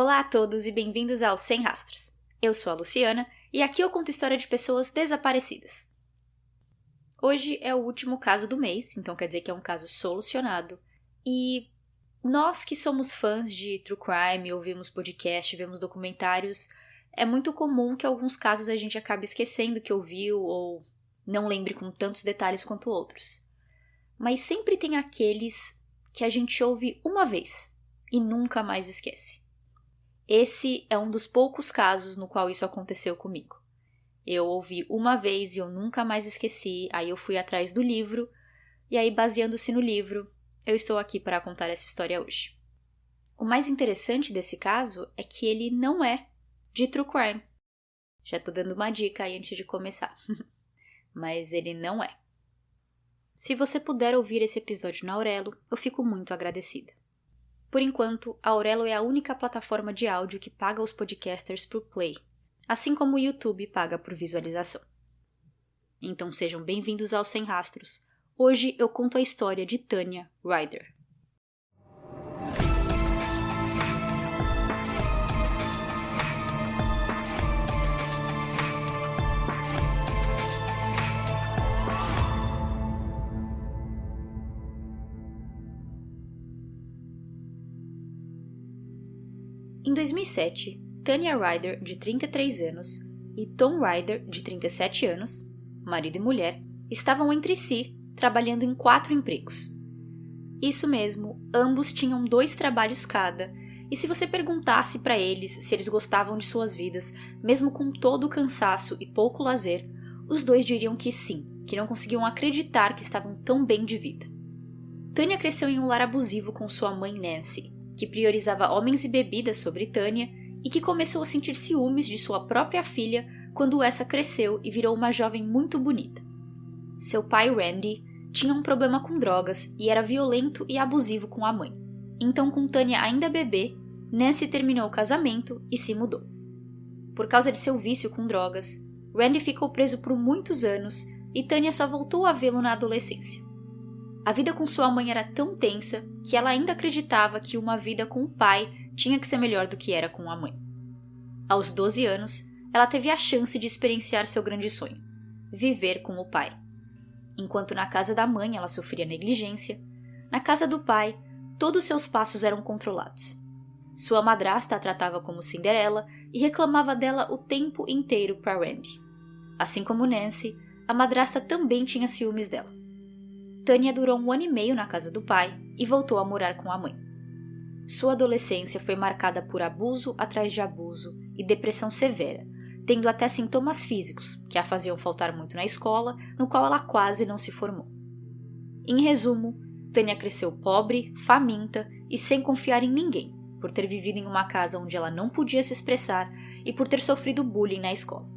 Olá a todos e bem-vindos ao Sem Rastros. Eu sou a Luciana e aqui eu conto história de pessoas desaparecidas. Hoje é o último caso do mês, então quer dizer que é um caso solucionado. E nós que somos fãs de true crime, ouvimos podcast, vemos documentários, é muito comum que alguns casos a gente acabe esquecendo que ouviu ou não lembre com tantos detalhes quanto outros. Mas sempre tem aqueles que a gente ouve uma vez e nunca mais esquece. Esse é um dos poucos casos no qual isso aconteceu comigo. Eu ouvi uma vez e eu nunca mais esqueci, aí eu fui atrás do livro, e aí baseando-se no livro, eu estou aqui para contar essa história hoje. O mais interessante desse caso é que ele não é de true crime. Já estou dando uma dica aí antes de começar. Mas ele não é. Se você puder ouvir esse episódio na Aurelo, eu fico muito agradecida. Por enquanto, a Aurelo é a única plataforma de áudio que paga os podcasters por play, assim como o YouTube paga por visualização. Então sejam bem-vindos ao Sem Rastros. Hoje eu conto a história de Tanya Ryder. Em 2007, Tanya Ryder, de 33 anos, e Tom Ryder, de 37 anos, marido e mulher, estavam entre si, trabalhando em 4 empregos. Isso mesmo, ambos tinham 2 trabalhos cada, e se você perguntasse para eles se eles gostavam de suas vidas, mesmo com todo o cansaço e pouco lazer, os 2 diriam que sim, que não conseguiam acreditar que estavam tão bem de vida. Tanya cresceu em um lar abusivo com sua mãe Nancy, que priorizava homens e bebidas sobre Tanya e que começou a sentir ciúmes de sua própria filha quando essa cresceu e virou uma jovem muito bonita. Seu pai, Randy, tinha um problema com drogas e era violento e abusivo com a mãe. Então, com Tanya ainda bebê, Nancy terminou o casamento e se mudou. Por causa de seu vício com drogas, Randy ficou preso por muitos anos e Tanya só voltou a vê-lo na adolescência. A vida com sua mãe era tão tensa que ela ainda acreditava que uma vida com o pai tinha que ser melhor do que era com a mãe. Aos 12 anos, ela teve a chance de experienciar seu grande sonho, viver com o pai. Enquanto na casa da mãe ela sofria negligência, na casa do pai, todos seus passos eram controlados. Sua madrasta a tratava como Cinderela e reclamava dela o tempo inteiro para Randy. Assim como Nancy, a madrasta também tinha ciúmes dela. Tanya durou 1 ano e meio na casa do pai e voltou a morar com a mãe. Sua adolescência foi marcada por abuso atrás de abuso e depressão severa, tendo até sintomas físicos que a faziam faltar muito na escola, no qual ela quase não se formou. Em resumo, Tanya cresceu pobre, faminta e sem confiar em ninguém, por ter vivido em uma casa onde ela não podia se expressar e por ter sofrido bullying na escola.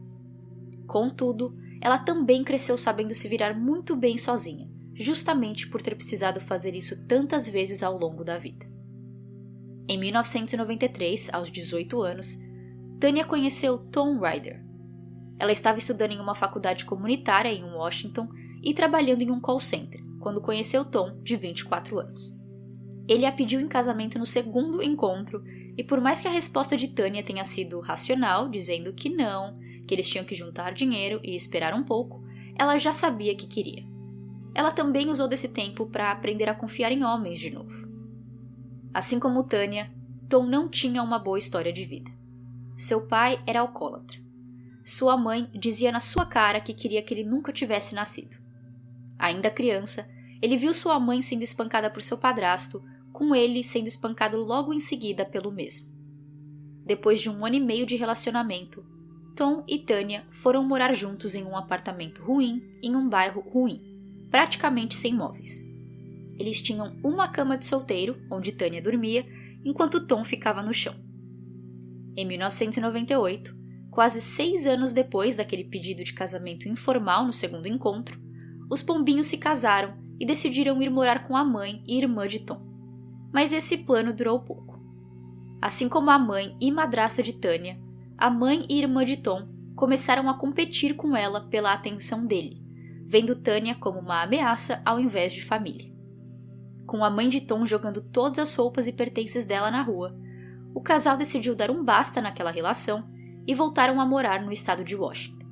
Contudo, ela também cresceu sabendo se virar muito bem sozinha, justamente por ter precisado fazer isso tantas vezes ao longo da vida. Em 1993, aos 18 anos, Tanya conheceu Tom Ryder. Ela estava estudando em uma faculdade comunitária em Washington e trabalhando em um call center, quando conheceu Tom, de 24 anos. Ele a pediu em casamento no segundo encontro, e por mais que a resposta de Tanya tenha sido racional, dizendo que não, que eles tinham que juntar dinheiro e esperar um pouco, ela já sabia que queria. Ela também usou desse tempo para aprender a confiar em homens de novo. Assim como Tanya, Tom não tinha uma boa história de vida. Seu pai era alcoólatra. Sua mãe dizia na sua cara que queria que ele nunca tivesse nascido. Ainda criança, ele viu sua mãe sendo espancada por seu padrasto, com ele sendo espancado logo em seguida pelo mesmo. Depois de 1 ano e meio de relacionamento, Tom e Tanya foram morar juntos em um apartamento ruim, em um bairro ruim, praticamente sem móveis. Eles tinham uma cama de solteiro, onde Tanya dormia, enquanto Tom ficava no chão. Em 1998, quase 6 anos depois daquele pedido de casamento informal no segundo encontro, os pombinhos se casaram e decidiram ir morar com a mãe e irmã de Tom. Mas esse plano durou pouco. Assim como a mãe e madrasta de Tanya, a mãe e irmã de Tom começaram a competir com ela pela atenção dele, vendo Tanya como uma ameaça ao invés de família. Com a mãe de Tom jogando todas as roupas e pertences dela na rua, o casal decidiu dar um basta naquela relação e voltaram a morar no estado de Washington.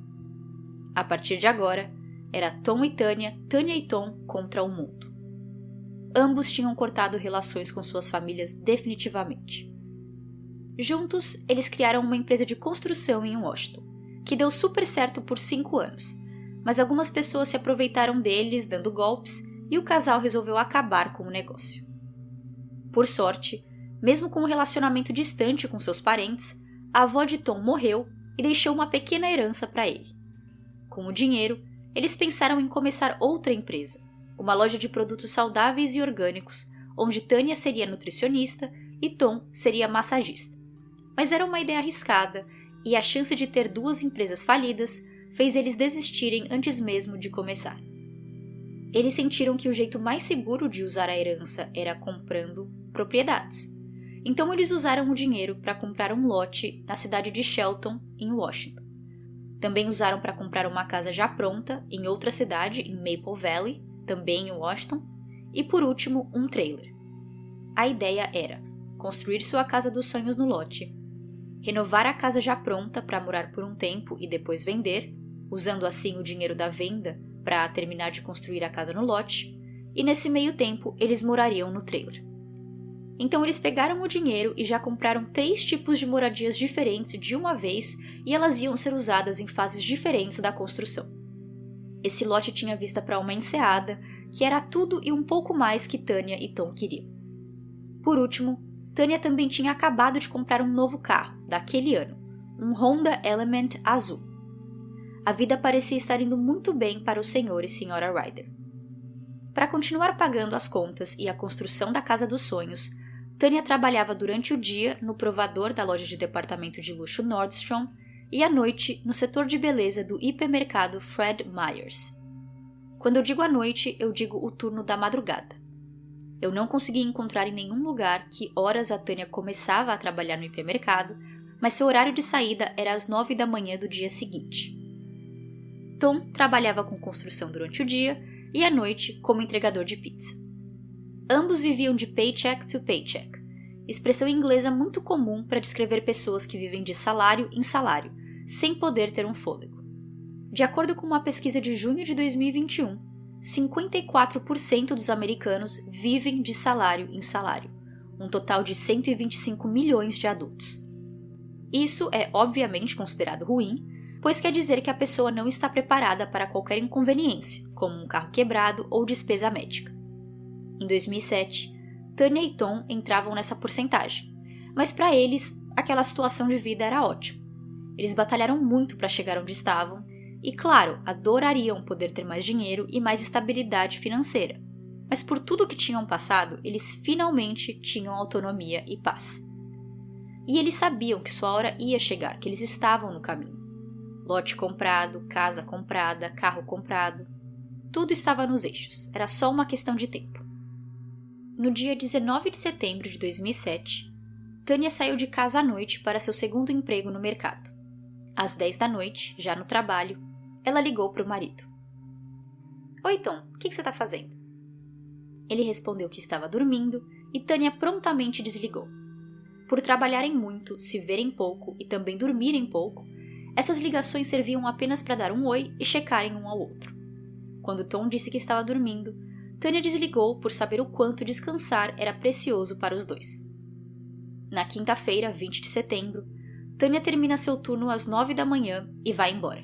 A partir de agora, era Tom e Tanya, Tanya e Tom contra o mundo. Ambos tinham cortado relações com suas famílias definitivamente. Juntos, eles criaram uma empresa de construção em Washington, que deu super certo por 5 anos, mas algumas pessoas se aproveitaram deles dando golpes e o casal resolveu acabar com o negócio. Por sorte, mesmo com um relacionamento distante com seus parentes, a avó de Tom morreu e deixou uma pequena herança para ele. Com o dinheiro, eles pensaram em começar outra empresa, uma loja de produtos saudáveis e orgânicos, onde Tanya seria nutricionista e Tom seria massagista. Mas era uma ideia arriscada e a chance de ter 2 empresas falidas fez eles desistirem antes mesmo de começar. Eles sentiram que o jeito mais seguro de usar a herança era comprando propriedades. Então eles usaram o dinheiro para comprar um lote na cidade de Shelton, em Washington. Também usaram para comprar uma casa já pronta em outra cidade, em Maple Valley, também em Washington, e por último, um trailer. A ideia era construir sua casa dos sonhos no lote, renovar a casa já pronta para morar por um tempo e depois vender, usando assim o dinheiro da venda para terminar de construir a casa no lote, e nesse meio tempo eles morariam no trailer. Então eles pegaram o dinheiro e já compraram 3 tipos de moradias diferentes de uma vez e elas iam ser usadas em fases diferentes da construção. Esse lote tinha vista para uma enseada, que era tudo e um pouco mais que Tanya e Tom queriam. Por último, Tanya também tinha acabado de comprar um novo carro, daquele ano, um Honda Element azul. A vida parecia estar indo muito bem para o Sr. e Sra. Ryder. Para continuar pagando as contas e a construção da casa dos sonhos, Tanya trabalhava durante o dia no provador da loja de departamento de luxo Nordstrom e à noite no setor de beleza do hipermercado Fred Meyers. Quando eu digo à noite, eu digo o turno da madrugada. Eu não consegui encontrar em nenhum lugar que horas a Tanya começava a trabalhar no hipermercado, mas seu horário de saída era às 9 da manhã do dia seguinte. Tom trabalhava com construção durante o dia e à noite como entregador de pizza. Ambos viviam de paycheck to paycheck, expressão inglesa muito comum para descrever pessoas que vivem de salário em salário, sem poder ter um fôlego. De acordo com uma pesquisa de junho de 2021, 54% dos americanos vivem de salário em salário, um total de 125 milhões de adultos. Isso é obviamente considerado ruim, pois quer dizer que a pessoa não está preparada para qualquer inconveniência, como um carro quebrado ou despesa médica. Em 2007, Tanya e Tom entravam nessa porcentagem, mas para eles, aquela situação de vida era ótima. Eles batalharam muito para chegar onde estavam e, claro, adorariam poder ter mais dinheiro e mais estabilidade financeira. Mas por tudo que tinham passado, eles finalmente tinham autonomia e paz. E eles sabiam que sua hora ia chegar, que eles estavam no caminho. Lote comprado, casa comprada, carro comprado. Tudo estava nos eixos, era só uma questão de tempo. No dia 19 de setembro de 2007, Tanya saiu de casa à noite para seu segundo emprego no mercado. Às 10 da noite, já no trabalho, ela ligou para o marido. Oi, Tom, o que você está fazendo? Ele respondeu que estava dormindo e Tanya prontamente desligou. Por trabalharem muito, se verem pouco e também dormirem pouco, essas ligações serviam apenas para dar um oi e checarem um ao outro. Quando Tom disse que estava dormindo, Tanya desligou por saber o quanto descansar era precioso para os dois. Na quinta-feira, 20 de setembro, Tanya termina seu turno às 9 da manhã e vai embora.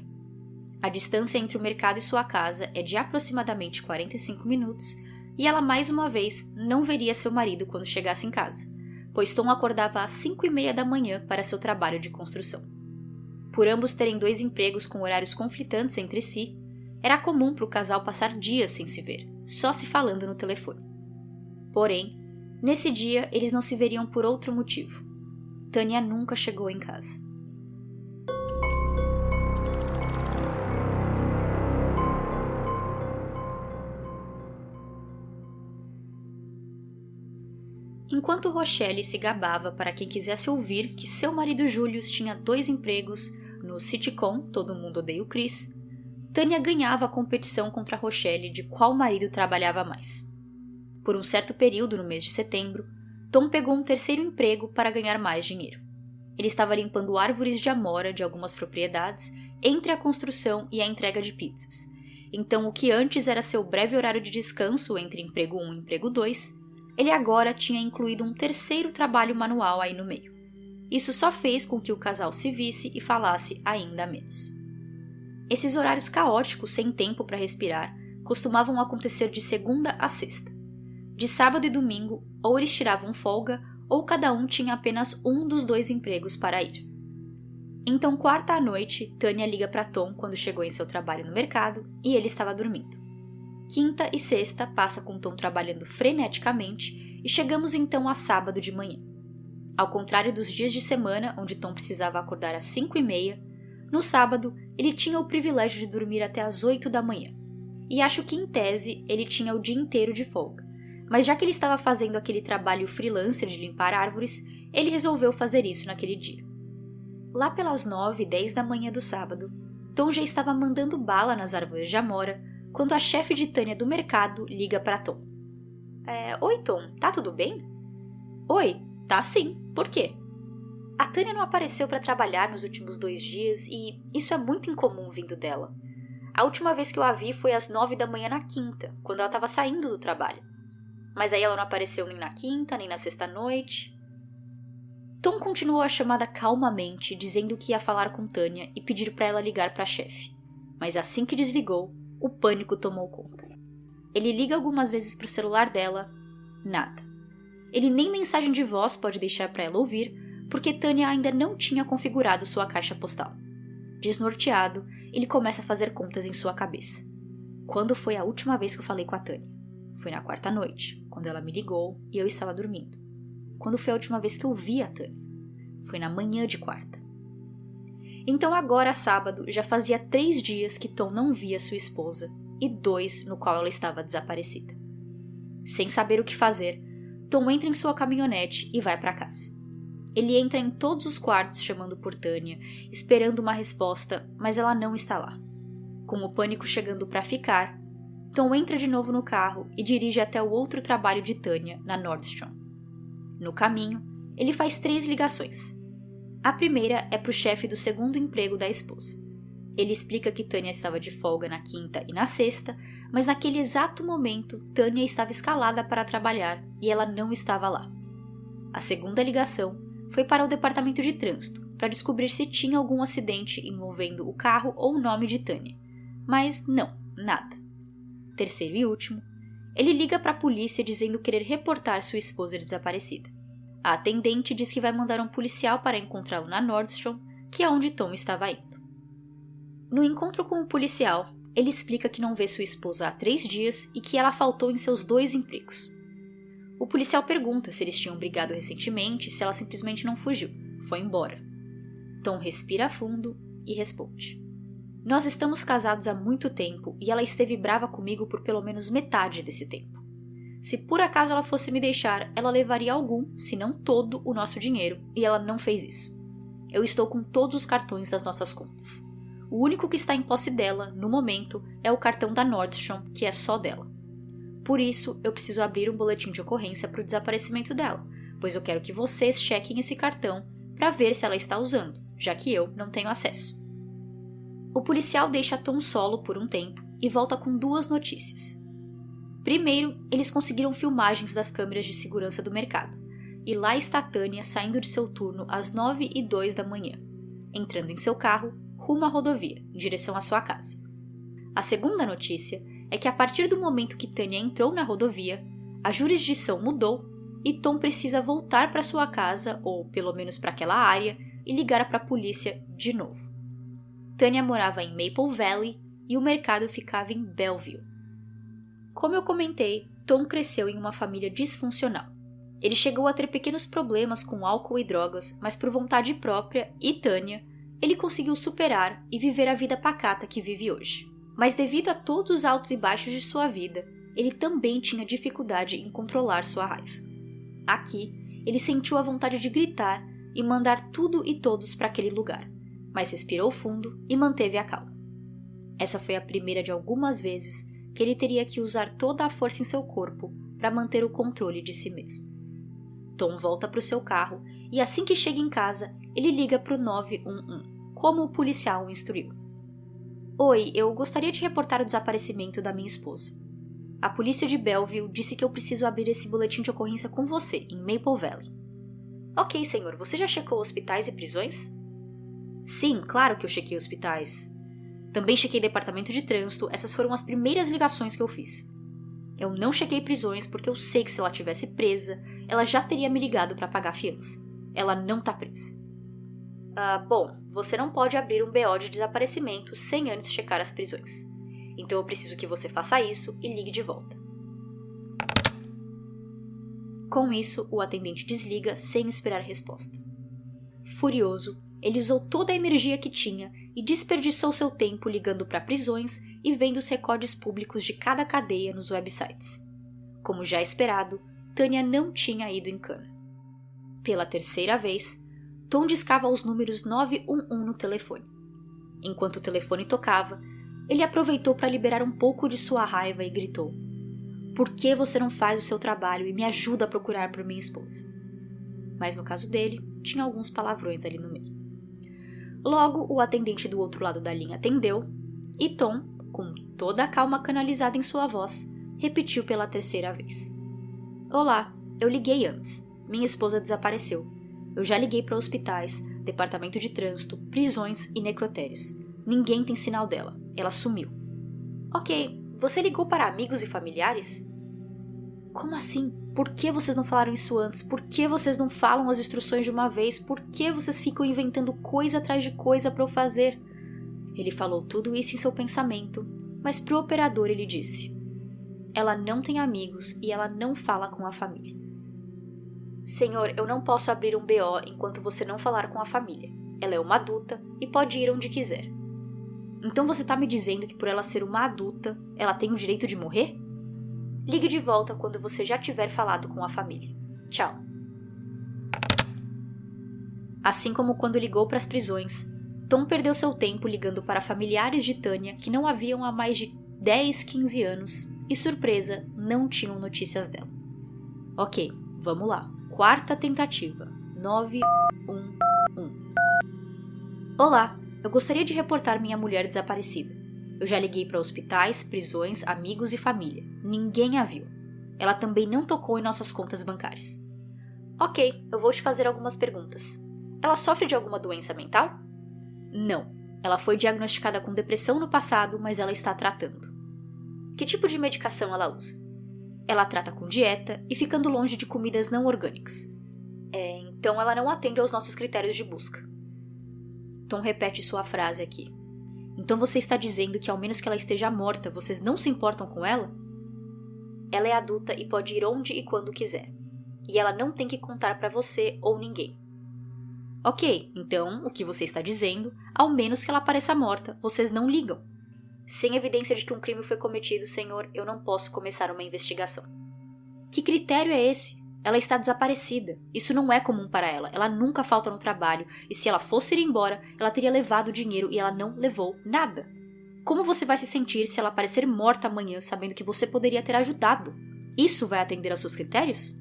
A distância entre o mercado e sua casa é de aproximadamente 45 minutos e ela mais uma vez não veria seu marido quando chegasse em casa, pois Tom acordava às 5:30 da manhã para seu trabalho de construção. Por ambos terem 2 empregos com horários conflitantes entre si, era comum para o casal passar dias sem se ver, só se falando no telefone. Porém, nesse dia eles não se veriam por outro motivo. Tanya nunca chegou em casa. Enquanto Rochelle se gabava para quem quisesse ouvir que seu marido Julius tinha 2 empregos no sitcom Todo Mundo Odeia o Chris, Tanya ganhava a competição contra Rochelle de qual marido trabalhava mais. Por um certo período no mês de setembro, Tom pegou um terceiro emprego para ganhar mais dinheiro. Ele estava limpando árvores de amora de algumas propriedades entre a construção e a entrega de pizzas. Então, o que antes era seu breve horário de descanso entre emprego 1 e emprego 2, ele agora tinha incluído um terceiro trabalho manual aí no meio. Isso só fez com que o casal se visse e falasse ainda menos. Esses horários caóticos, sem tempo para respirar, costumavam acontecer de segunda a sexta. De sábado e domingo, ou eles tiravam folga, ou cada um tinha apenas um dos 2 empregos para ir. Então, quarta à noite, Tânia liga para Tom quando chegou em seu trabalho no mercado e ele estava dormindo. Quinta e sexta passa com Tom trabalhando freneticamente e chegamos então a sábado de manhã. Ao contrário dos dias de semana, onde Tom precisava acordar às 5h30, no sábado ele tinha o privilégio de dormir até às 8 da manhã. E acho que, em tese, ele tinha o dia inteiro de folga. Mas já que ele estava fazendo aquele trabalho freelancer de limpar árvores, ele resolveu fazer isso naquele dia. Lá pelas 9, 10 da manhã do sábado, Tom já estava mandando bala nas árvores de amora, quando a chefe de Tânia do mercado liga para Tom. Oi, Tom, tá tudo bem? Oi, tá sim, por quê? A Tânia não apareceu para trabalhar nos últimos 2 dias e isso é muito incomum vindo dela. A última vez que eu a vi foi às 9 da manhã na quinta, quando ela estava saindo do trabalho. Mas aí ela não apareceu nem na quinta, nem na sexta-noite. Tom continuou a chamada calmamente, dizendo que ia falar com Tânia e pedir para ela ligar para a chefe. Mas assim que desligou, o pânico tomou conta. Ele liga algumas vezes para o celular dela, nada. Ele nem mensagem de voz pode deixar para ela ouvir, porque Tânia ainda não tinha configurado sua caixa postal. Desnorteado, ele começa a fazer contas em sua cabeça. Quando foi a última vez que eu falei com a Tânia? Foi na quarta noite, quando ela me ligou e eu estava dormindo. Quando foi a última vez que eu vi a Tânia? Foi na manhã de quarta. Então agora, sábado, já fazia 3 dias que Tom não via sua esposa e 2 no qual ela estava desaparecida. Sem saber o que fazer, Tom entra em sua caminhonete e vai para casa. Ele entra em todos os quartos chamando por Tânia, esperando uma resposta, mas ela não está lá. Com o pânico chegando para ficar, Tom entra de novo no carro e dirige até o outro trabalho de Tânia, na Nordstrom. No caminho, ele faz 3 ligações. A primeira é para o chefe do segundo emprego da esposa. Ele explica que Tânia estava de folga na quinta e na sexta, mas naquele exato momento Tânia estava escalada para trabalhar e ela não estava lá. A segunda ligação foi para o departamento de trânsito, para descobrir se tinha algum acidente envolvendo o carro ou o nome de Tânia. Mas não, nada. Terceiro e último, ele liga para a polícia dizendo querer reportar sua esposa desaparecida. A atendente diz que vai mandar um policial para encontrá-lo na Nordstrom, que é onde Tom estava indo. No encontro com o policial, ele explica que não vê sua esposa há 3 dias e que ela faltou em seus 2 empregos. O policial pergunta se eles tinham brigado recentemente e se ela simplesmente não fugiu, foi embora. Tom respira fundo e responde: Nós estamos casados há muito tempo e ela esteve brava comigo por pelo menos metade desse tempo. Se por acaso ela fosse me deixar, ela levaria algum, se não todo, o nosso dinheiro, e ela não fez isso. Eu estou com todos os cartões das nossas contas. O único que está em posse dela, no momento, é o cartão da Nordstrom, que é só dela. Por isso, eu preciso abrir um boletim de ocorrência para o desaparecimento dela, pois eu quero que vocês chequem esse cartão para ver se ela está usando, já que eu não tenho acesso. O policial deixa Tom solo por um tempo e volta com 2 notícias. Primeiro, eles conseguiram filmagens das câmeras de segurança do mercado, e lá está Tânia saindo de seu turno às 9h02 da manhã, entrando em seu carro rumo à rodovia, em direção à sua casa. A segunda notícia é que a partir do momento que Tânia entrou na rodovia, a jurisdição mudou e Tom precisa voltar para sua casa, ou pelo menos para aquela área, e ligar para a polícia de novo. Tânia morava em Maple Valley e o mercado ficava em Bellevue. Como eu comentei, Tom cresceu em uma família disfuncional. Ele chegou a ter pequenos problemas com álcool e drogas, mas por vontade própria e Tânia, ele conseguiu superar e viver a vida pacata que vive hoje. Mas devido a todos os altos e baixos de sua vida, ele também tinha dificuldade em controlar sua raiva. Aqui, ele sentiu a vontade de gritar e mandar tudo e todos para aquele lugar, mas respirou fundo e manteve a calma. Essa foi a primeira de algumas vezes que ele teria que usar toda a força em seu corpo para manter o controle de si mesmo. Tom volta para o seu carro e assim que chega em casa, ele liga para o 911, como o policial o instruiu. Oi, eu gostaria de reportar o desaparecimento da minha esposa. A polícia de Belleville disse que eu preciso abrir esse boletim de ocorrência com você, em Maple Valley. Ok, senhor, você já checou hospitais e prisões? Sim, claro que eu chequei hospitais. Também chequei departamento de trânsito, essas foram as primeiras ligações que eu fiz. Eu não chequei prisões porque eu sei que se ela tivesse presa, ela já teria me ligado para pagar a fiança. Ela não tá presa. Bom, você não pode abrir um BO de desaparecimento sem antes checar as prisões. Então eu preciso que você faça isso e ligue de volta. Com isso, o atendente desliga sem esperar resposta. Furioso, ele usou toda a energia que tinha e desperdiçou seu tempo ligando para prisões e vendo os recordes públicos de cada cadeia nos websites. Como já esperado, Tânia não tinha ido em cana. Pela terceira vez, Tom discava os números 911 no telefone. Enquanto o telefone tocava, ele aproveitou para liberar um pouco de sua raiva e gritou: "Por que você não faz o seu trabalho e me ajuda a procurar por minha esposa?" Mas no caso dele, tinha alguns palavrões ali no meio. Logo, o atendente do outro lado da linha atendeu e Tom, com toda a calma canalizada em sua voz, repetiu pela terceira vez: "Olá, eu liguei antes. Minha esposa desapareceu. Eu já liguei para hospitais, departamento de trânsito, prisões e necrotérios. Ninguém tem sinal dela. Ela sumiu." Ok, você ligou para amigos e familiares? Como assim? Por que vocês não falaram isso antes? Por que vocês não falam as instruções de uma vez? Por que vocês ficam inventando coisa atrás de coisa para eu fazer? Ele falou tudo isso em seu pensamento, mas pro operador ele disse: "Ela não tem amigos e ela não fala com a família." "Senhor, eu não posso abrir um BO enquanto você não falar com a família. Ela é uma adulta e pode ir onde quiser." "Então você tá me dizendo que por ela ser uma adulta, ela tem o direito de morrer?" "Ligue de volta quando você já tiver falado com a família. Tchau." Assim como quando ligou para as prisões, Tom perdeu seu tempo ligando para familiares de Tânia que não a viam há mais de 10, 15 anos e, surpresa, não tinham notícias dela. Ok, vamos lá. Quarta tentativa. 911. Olá, eu gostaria de reportar minha mulher desaparecida. Eu já liguei para hospitais, prisões, amigos e família. Ninguém a viu. Ela também não tocou em nossas contas bancárias. Ok, eu vou te fazer algumas perguntas. Ela sofre de alguma doença mental? Não. Ela foi diagnosticada com depressão no passado, mas ela está tratando. Que tipo de medicação ela usa? Ela trata com dieta e ficando longe de comidas não orgânicas. Então ela não atende aos nossos critérios de busca. Tom repete sua frase aqui. Então você está dizendo que ao menos que ela esteja morta, vocês não se importam com ela? Ela é adulta e pode ir onde e quando quiser. E ela não tem que contar para você ou ninguém. Ok, então o que você está dizendo, ao menos que ela pareça morta, vocês não ligam. Sem evidência de que um crime foi cometido, senhor, eu não posso começar uma investigação. Que critério é esse? Ela está desaparecida. Isso não é comum para ela. Ela nunca falta no trabalho. E se ela fosse ir embora, ela teria levado o dinheiro e ela não levou nada. Como você vai se sentir se ela aparecer morta amanhã sabendo que você poderia ter ajudado? Isso vai atender aos seus critérios?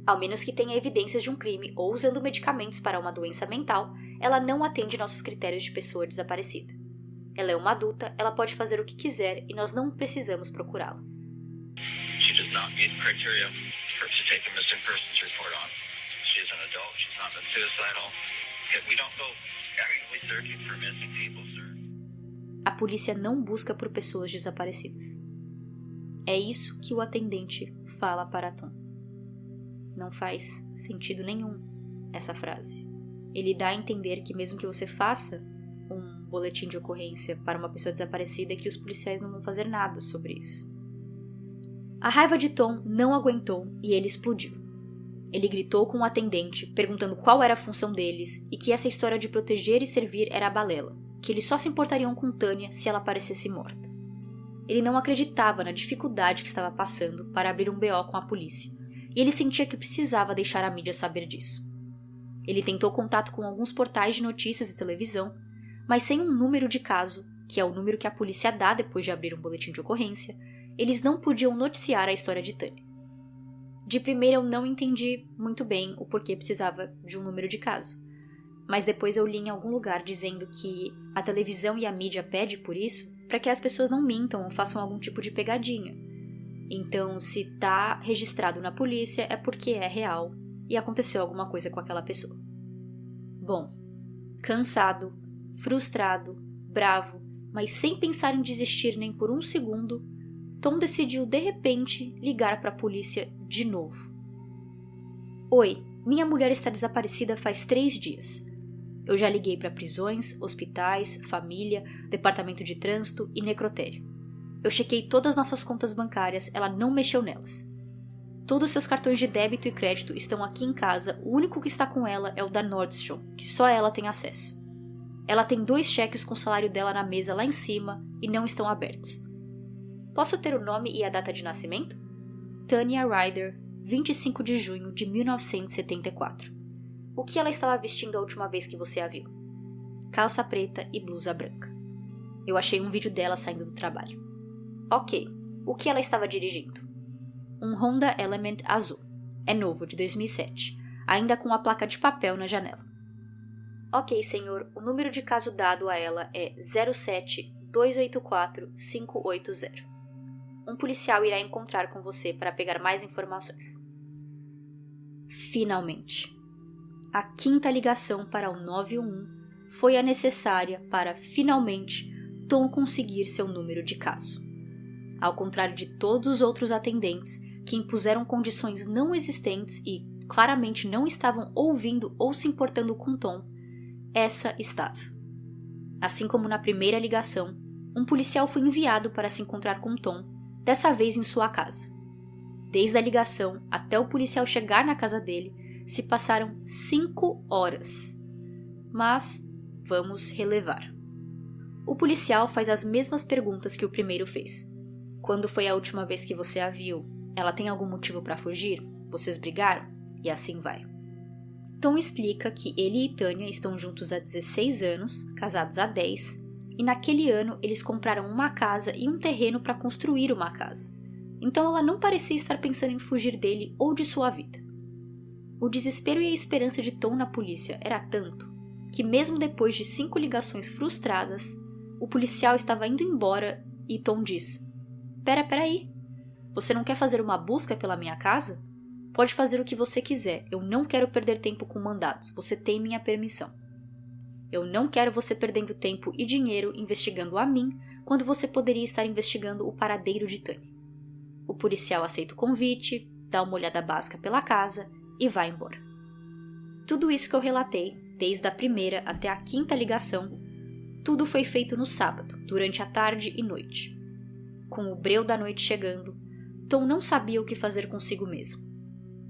Ao menos que tenha evidências de um crime ou usando medicamentos para uma doença mental, ela não atende nossos critérios de pessoa desaparecida. Ela é uma adulta, ela pode fazer o que quiser e nós não precisamos procurá-la. She does not meet criteria for to take a missing persons report on. She is an adult. She's not been suicidal. We don't go actively searching for missing people, sir. A polícia não busca por pessoas desaparecidas. É isso que o atendente fala para Tom. Não faz sentido nenhum essa frase. Ele dá a entender que mesmo que você faça um boletim de ocorrência para uma pessoa desaparecida, que os policiais não vão fazer nada sobre isso. A raiva de Tom não aguentou e ele explodiu. Ele gritou com o atendente, perguntando qual era a função deles e que essa história de proteger e servir era balela, que eles só se importariam com Tânia se ela aparecesse morta. Ele não acreditava na dificuldade que estava passando para abrir um BO com a polícia, e ele sentia que precisava deixar a mídia saber disso. Ele tentou contato com alguns portais de notícias e televisão, mas sem um número de caso, que é o número que a polícia dá depois de abrir um boletim de ocorrência, eles não podiam noticiar a história de Tânia. De primeira eu não entendi muito bem o porquê precisava de um número de caso. Mas depois eu li em algum lugar dizendo que a televisão e a mídia pedem por isso para que as pessoas não mintam ou façam algum tipo de pegadinha. Então, se tá registrado na polícia é porque é real e aconteceu alguma coisa com aquela pessoa. Bom, cansado, frustrado, bravo, mas sem pensar em desistir nem por um segundo, Tom decidiu de repente ligar para a polícia de novo. Oi, minha mulher está desaparecida faz 3 dias. Eu já liguei para prisões, hospitais, família, departamento de trânsito e necrotério. Eu chequei todas as nossas contas bancárias, ela não mexeu nelas. Todos os seus cartões de débito e crédito estão aqui em casa, o único que está com ela é o da Nordstrom, que só ela tem acesso. Ela tem 2 cheques com o salário dela na mesa lá em cima e não estão abertos. Posso ter o nome e a data de nascimento? Tanya Ryder, 25 de junho de 1974. O que ela estava vestindo a última vez que você a viu? Calça preta e blusa branca. Eu achei um vídeo dela saindo do trabalho. Ok, o que ela estava dirigindo? Um Honda Element azul. É novo, de 2007, ainda com a placa de papel na janela. Ok, senhor, o número de caso dado a ela é 07-284-580. Um policial irá encontrar com você para pegar mais informações. Finalmente. A 5ª ligação para o 911 foi a necessária para, finalmente, Tom conseguir seu número de caso. Ao contrário de todos os outros atendentes que impuseram condições não existentes e claramente não estavam ouvindo ou se importando com Tom, essa estava. Assim como na primeira ligação, um policial foi enviado para se encontrar com Tom, dessa vez em sua casa. Desde a ligação até o policial chegar na casa dele, se passaram 5 horas. Mas vamos relevar. O policial faz as mesmas perguntas que o primeiro fez. Quando foi a última vez que você a viu? Ela tem algum motivo para fugir? Vocês brigaram? E assim vai. Tom explica que ele e Tanya estão juntos há 16 anos, casados há 10, e naquele ano eles compraram uma casa e um terreno para construir uma casa. Então ela não parecia estar pensando em fugir dele ou de sua vida. O desespero e a esperança de Tom na polícia era tanto que mesmo depois de 5 ligações frustradas, o policial estava indo embora e Tom diz: Peraí, você não quer fazer uma busca pela minha casa? Pode fazer o que você quiser, eu não quero perder tempo com mandados, você tem minha permissão. Eu não quero você perdendo tempo e dinheiro investigando a mim, quando você poderia estar investigando o paradeiro de Tanya. O policial aceita o convite, dá uma olhada básica pela casa e vai embora. Tudo isso que eu relatei, desde a primeira até a 5ª ligação, tudo foi feito no sábado, durante a tarde e noite. Com o breu da noite chegando, Tom não sabia o que fazer consigo mesmo.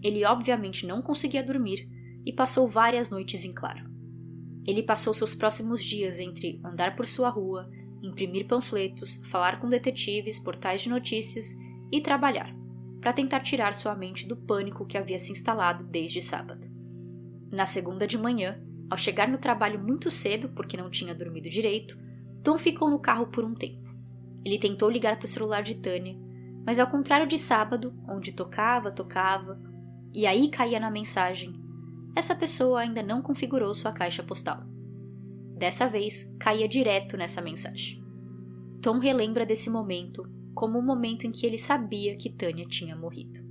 Ele obviamente não conseguia dormir e passou várias noites em claro. Ele passou seus próximos dias entre andar por sua rua, imprimir panfletos, falar com detetives, portais de notícias e trabalhar, para tentar tirar sua mente do pânico que havia se instalado desde sábado. Na segunda de manhã, ao chegar no trabalho muito cedo porque não tinha dormido direito, Tom ficou no carro por um tempo. Ele tentou ligar para o celular de Tanya, mas ao contrário de sábado, onde tocava, e aí caía na mensagem, essa pessoa ainda não configurou sua caixa postal. Dessa vez, caía direto nessa mensagem. Tom relembra desse momento como o momento em que ele sabia que Tanya tinha morrido.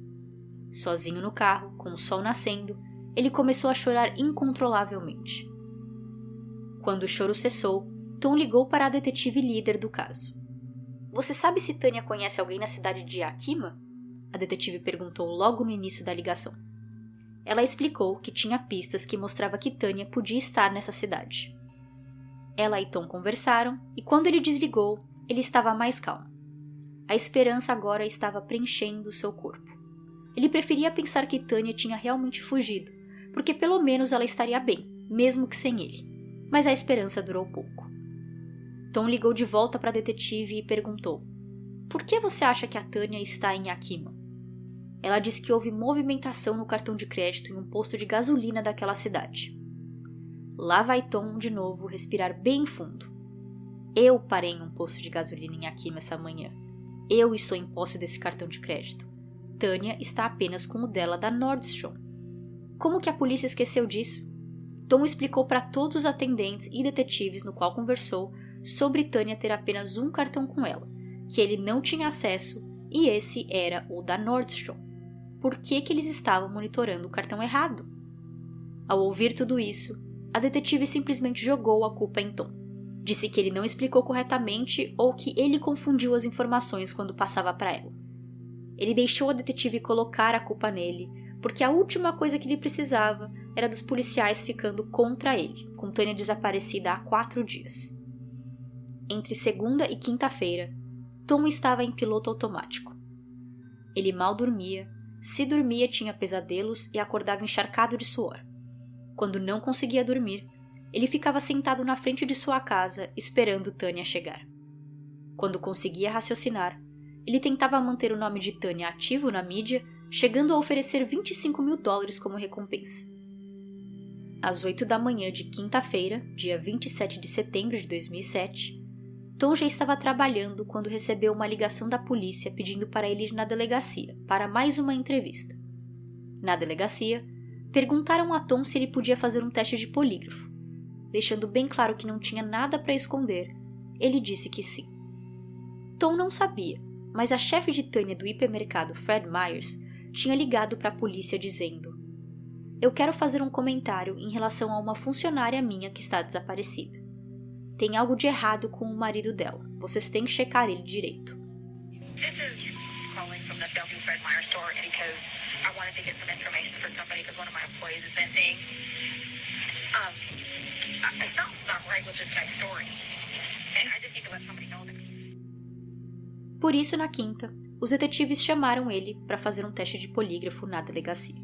Sozinho no carro, com o sol nascendo, ele começou a chorar incontrolavelmente. Quando o choro cessou, Tom ligou para a detetive líder do caso. Você sabe se Tanya conhece alguém na cidade de Yakima? A detetive perguntou logo no início da ligação. Ela explicou que tinha pistas que mostravam que Tanya podia estar nessa cidade. Ela e Tom conversaram e quando ele desligou, ele estava mais calmo. A esperança agora estava preenchendo seu corpo. Ele preferia pensar que Tanya tinha realmente fugido, porque pelo menos ela estaria bem, mesmo que sem ele. Mas a esperança durou pouco. Tom ligou de volta para a detetive e perguntou: Por que você acha que a Tanya está em Yakima? Ela disse que houve movimentação no cartão de crédito em um posto de gasolina daquela cidade. Lá vai Tom de novo respirar bem fundo. Eu parei em um posto de gasolina em Yakima essa manhã. Eu estou em posse desse cartão de crédito. Tanya está apenas com o dela da Nordstrom. Como que a polícia esqueceu disso? Tom explicou para todos os atendentes e detetives no qual conversou sobre Tanya ter apenas um cartão com ela, que ele não tinha acesso e esse era o da Nordstrom. Por que eles estavam monitorando o cartão errado? Ao ouvir tudo isso, a detetive simplesmente jogou a culpa em Tom. Disse que ele não explicou corretamente ou que ele confundiu as informações quando passava para ela. Ele deixou a detetive colocar a culpa nele, porque a última coisa que ele precisava era dos policiais ficando contra ele, com Tanya desaparecida há 4 dias. Entre segunda e quinta-feira, Tom estava em piloto automático. Ele mal dormia, se dormia tinha pesadelos e acordava encharcado de suor. Quando não conseguia dormir, ele ficava sentado na frente de sua casa esperando Tanya chegar. Quando conseguia raciocinar, ele tentava manter o nome de Tanya ativo na mídia, chegando a oferecer $25 mil como recompensa. Às 8 da manhã de quinta-feira, dia 27 de setembro de 2007, Tom já estava trabalhando quando recebeu uma ligação da polícia pedindo para ele ir na delegacia para mais uma entrevista. Na delegacia, perguntaram a Tom se ele podia fazer um teste de polígrafo. Deixando bem claro que não tinha nada para esconder, ele disse que sim. Tom não sabia, mas a chefe de Tanya do hipermercado Fred Myers tinha ligado para a polícia dizendo: "Eu quero fazer um comentário em relação a uma funcionária minha que está desaparecida. Tem algo de errado com o marido dela. Vocês têm que checar ele direito." This is calling from the Bellevue Fred Meyer store because I wanted to get some information for somebody because one of my employees is missing. I felt not right with this guy's story, and I just need to let somebody know that. Por isso, na quinta, os detetives chamaram ele para fazer um teste de polígrafo na delegacia.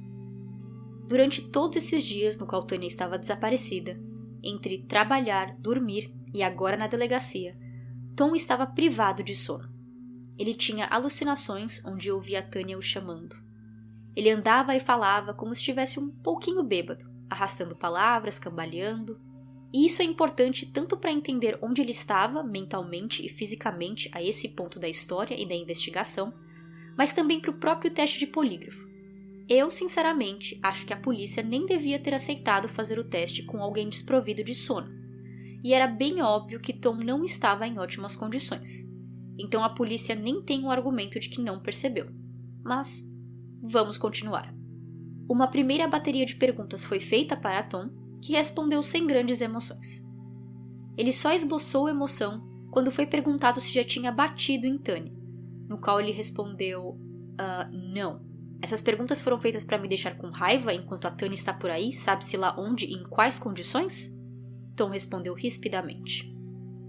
Durante todos esses dias no qual Tanya estava desaparecida, entre trabalhar, dormir e agora na delegacia, Tom estava privado de sono. Ele tinha alucinações onde ouvia Tanya o chamando. Ele andava e falava como se estivesse um pouquinho bêbado, arrastando palavras, cambaleando. E isso é importante tanto para entender onde ele estava, mentalmente e fisicamente, a esse ponto da história e da investigação, mas também para o próprio teste de polígrafo. Eu, sinceramente, acho que a polícia nem devia ter aceitado fazer o teste com alguém desprovido de sono. E era bem óbvio que Tom não estava em ótimas condições. Então a polícia nem tem um argumento de que não percebeu. Mas vamos continuar. Uma primeira bateria de perguntas foi feita para Tom, que respondeu sem grandes emoções. Ele só esboçou emoção quando foi perguntado se já tinha batido em Tanya, no qual ele respondeu: não. Essas perguntas foram feitas para me deixar com raiva enquanto a Tanya está por aí, sabe-se lá onde e em quais condições? Tom respondeu rispidamente.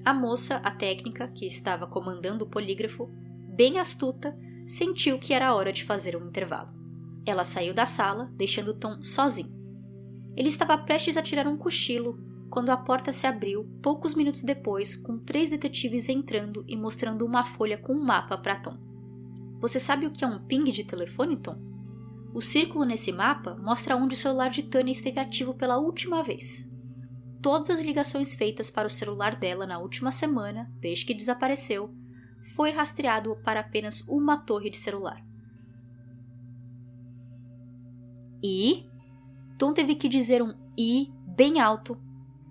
A moça, a técnica, que estava comandando o polígrafo, bem astuta, sentiu que era hora de fazer um intervalo. Ela saiu da sala, deixando Tom sozinho. Ele estava prestes a tirar um cochilo quando a porta se abriu poucos minutos depois, com 3 detetives entrando e mostrando uma folha com um mapa para Tom. Você sabe o que é um ping de telefone, Tom? O círculo nesse mapa mostra onde o celular de Tanya esteve ativo pela última vez. Todas as ligações feitas para o celular dela na última semana, desde que desapareceu, foi rastreado para apenas uma torre de celular. E Tom teve que dizer um "i" bem alto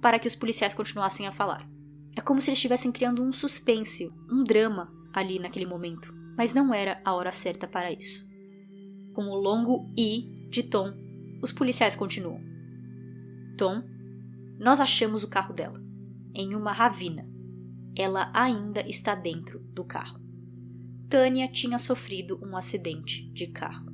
para que os policiais continuassem a falar. É como se eles estivessem criando um suspense, um drama ali naquele momento, mas não era a hora certa para isso. Com o longo "i" de Tom, os policiais continuam. Tom, nós achamos o carro dela, em uma ravina. Ela ainda está dentro do carro. Tanya tinha sofrido um acidente de carro.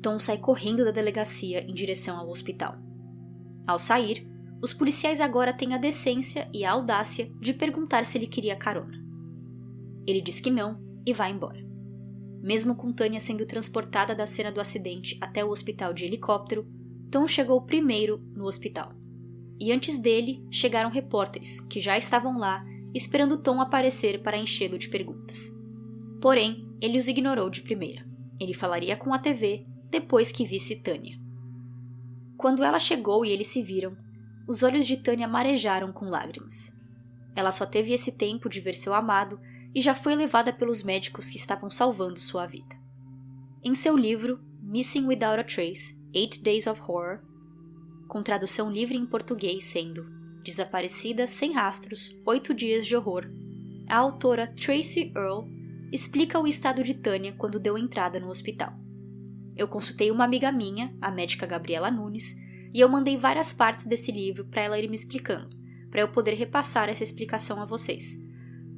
Tom sai correndo da delegacia em direção ao hospital. Ao sair, os policiais agora têm a decência e a audácia de perguntar se ele queria carona. Ele diz que não e vai embora. Mesmo com Tanya sendo transportada da cena do acidente até o hospital de helicóptero, Tom chegou primeiro no hospital. E antes dele, chegaram repórteres, que já estavam lá esperando Tom aparecer para enchê-lo de perguntas. Porém, ele os ignorou de primeira. Ele falaria com a TV depois que visse Tanya. Quando ela chegou e eles se viram, os olhos de Tanya marejaram com lágrimas. Ela só teve esse tempo de ver seu amado e já foi levada pelos médicos que estavam salvando sua vida. Em seu livro Missing Without a Trace, 8 Days of Horror, com tradução livre em português sendo Desaparecida sem rastros, 8 dias de horror, a autora Tracy Earle explica o estado de Tanya quando deu entrada no hospital. Eu consultei uma amiga minha, a médica Gabriela Nunes, e eu mandei várias partes desse livro para ela ir me explicando, para eu poder repassar essa explicação a vocês.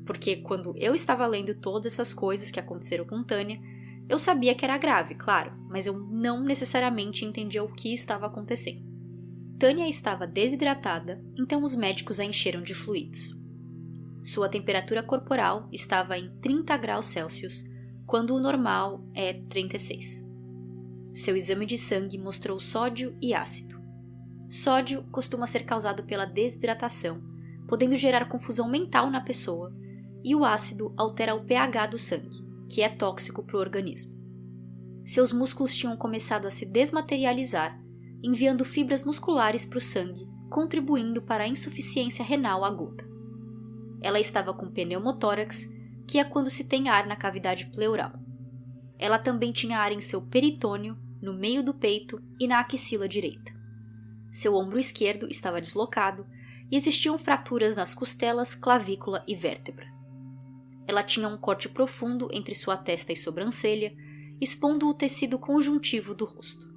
Porque quando eu estava lendo todas essas coisas que aconteceram com Tanya, eu sabia que era grave, claro, mas eu não necessariamente entendia o que estava acontecendo. Tanya estava desidratada, então os médicos a encheram de fluidos. Sua temperatura corporal estava em 30 graus Celsius, quando o normal é 36. Seu exame de sangue mostrou sódio e ácido. Sódio costuma ser causado pela desidratação, podendo gerar confusão mental na pessoa, e o ácido altera o pH do sangue, que é tóxico para o organismo. Seus músculos tinham começado a se desmaterializar, enviando fibras musculares para o sangue, contribuindo para a insuficiência renal aguda. Ela estava com pneumotórax, que é quando se tem ar na cavidade pleural. Ela também tinha ar em seu peritônio, no meio do peito e na axila direita. Seu ombro esquerdo estava deslocado e existiam fraturas nas costelas, clavícula e vértebra. Ela tinha um corte profundo entre sua testa e sobrancelha, expondo o tecido conjuntivo do rosto.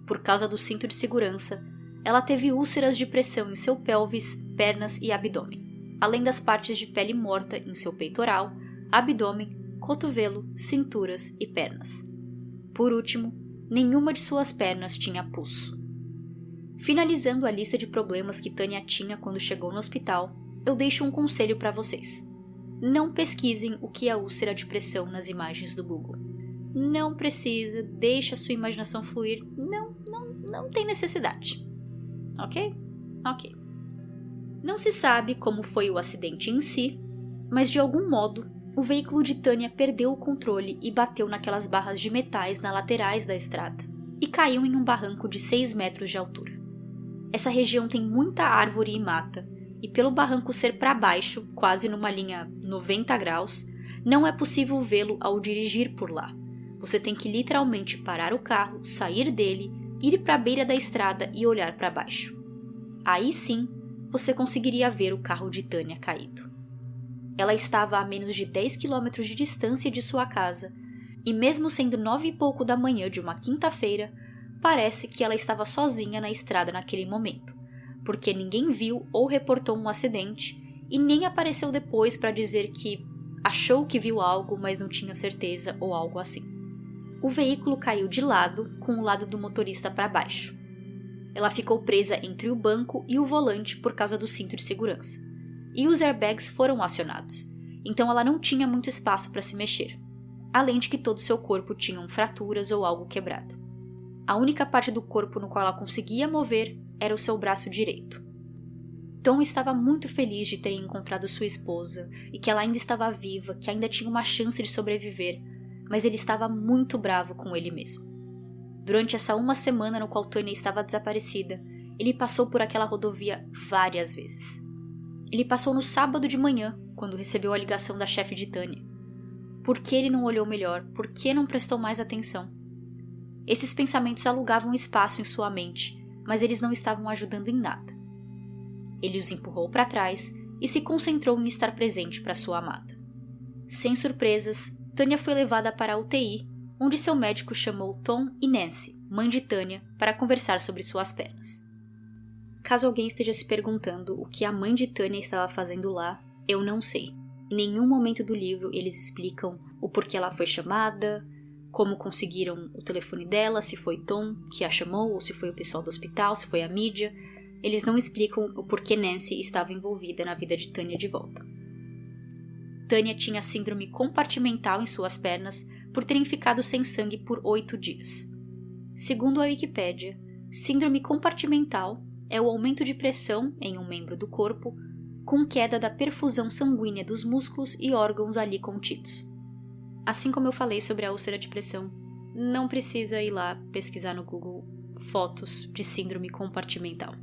Por causa do cinto de segurança, ela teve úlceras de pressão em seu pelvis, pernas e abdômen, além das partes de pele morta em seu peitoral, abdômen, cotovelo, cinturas e pernas. Por último, nenhuma de suas pernas tinha pulso. Finalizando a lista de problemas que Tanya tinha quando chegou no hospital, eu deixo um conselho para vocês. Não pesquisem o que é úlcera de pressão nas imagens do Google. Não precisa, deixa a sua imaginação fluir, não tem necessidade. Ok? Ok. Não se sabe como foi o acidente em si, mas de algum modo, o veículo de Tanya perdeu o controle e bateu naquelas barras de metais nas laterais da estrada, e caiu em um barranco de 6 metros de altura. Essa região tem muita árvore e mata, e pelo barranco ser para baixo, quase numa linha 90 graus, não é possível vê-lo ao dirigir por lá. Você tem que literalmente parar o carro, sair dele, ir para a beira da estrada e olhar para baixo. Aí sim, você conseguiria ver o carro de Tanya caído. Ela estava a menos de 10 km de distância de sua casa, e mesmo sendo 9 e pouco da manhã de uma quinta-feira, parece que ela estava sozinha na estrada naquele momento, porque ninguém viu ou reportou um acidente e nem apareceu depois para dizer que achou que viu algo, mas não tinha certeza ou algo assim. O veículo caiu de lado, com o lado do motorista para baixo. Ela ficou presa entre o banco e o volante por causa do cinto de segurança, e os airbags foram acionados, então ela não tinha muito espaço para se mexer, além de que todo seu corpo tinha fraturas ou algo quebrado. A única parte do corpo no qual ela conseguia mover era o seu braço direito. Tom estava muito feliz de ter encontrado sua esposa e que ela ainda estava viva, que ainda tinha uma chance de sobreviver, mas ele estava muito bravo com ele mesmo. Durante essa uma semana no qual Tanya estava desaparecida, ele passou por aquela rodovia várias vezes. Ele passou no sábado de manhã, quando recebeu a ligação da chefe de Tanya. Por que ele não olhou melhor? Por que não prestou mais atenção? Esses pensamentos alugavam espaço em sua mente, mas eles não estavam ajudando em nada. Ele os empurrou para trás e se concentrou em estar presente para sua amada. Sem surpresas, Tanya foi levada para a UTI, onde seu médico chamou Tom e Nancy, mãe de Tanya, para conversar sobre suas pernas. Caso alguém esteja se perguntando o que a mãe de Tanya estava fazendo lá, eu não sei. Em nenhum momento do livro eles explicam o porquê ela foi chamada, como conseguiram o telefone dela, se foi Tom que a chamou, ou se foi o pessoal do hospital, se foi a mídia. Eles não explicam o porquê Nancy estava envolvida na vida de Tanya de volta. Tanya tinha síndrome compartimental em suas pernas por terem ficado sem sangue por 8 dias. Segundo a Wikipédia, síndrome compartimental é o aumento de pressão em um membro do corpo com queda da perfusão sanguínea dos músculos e órgãos ali contidos. Assim como eu falei sobre a úlcera de pressão, não precisa ir lá pesquisar no Google fotos de síndrome compartimental.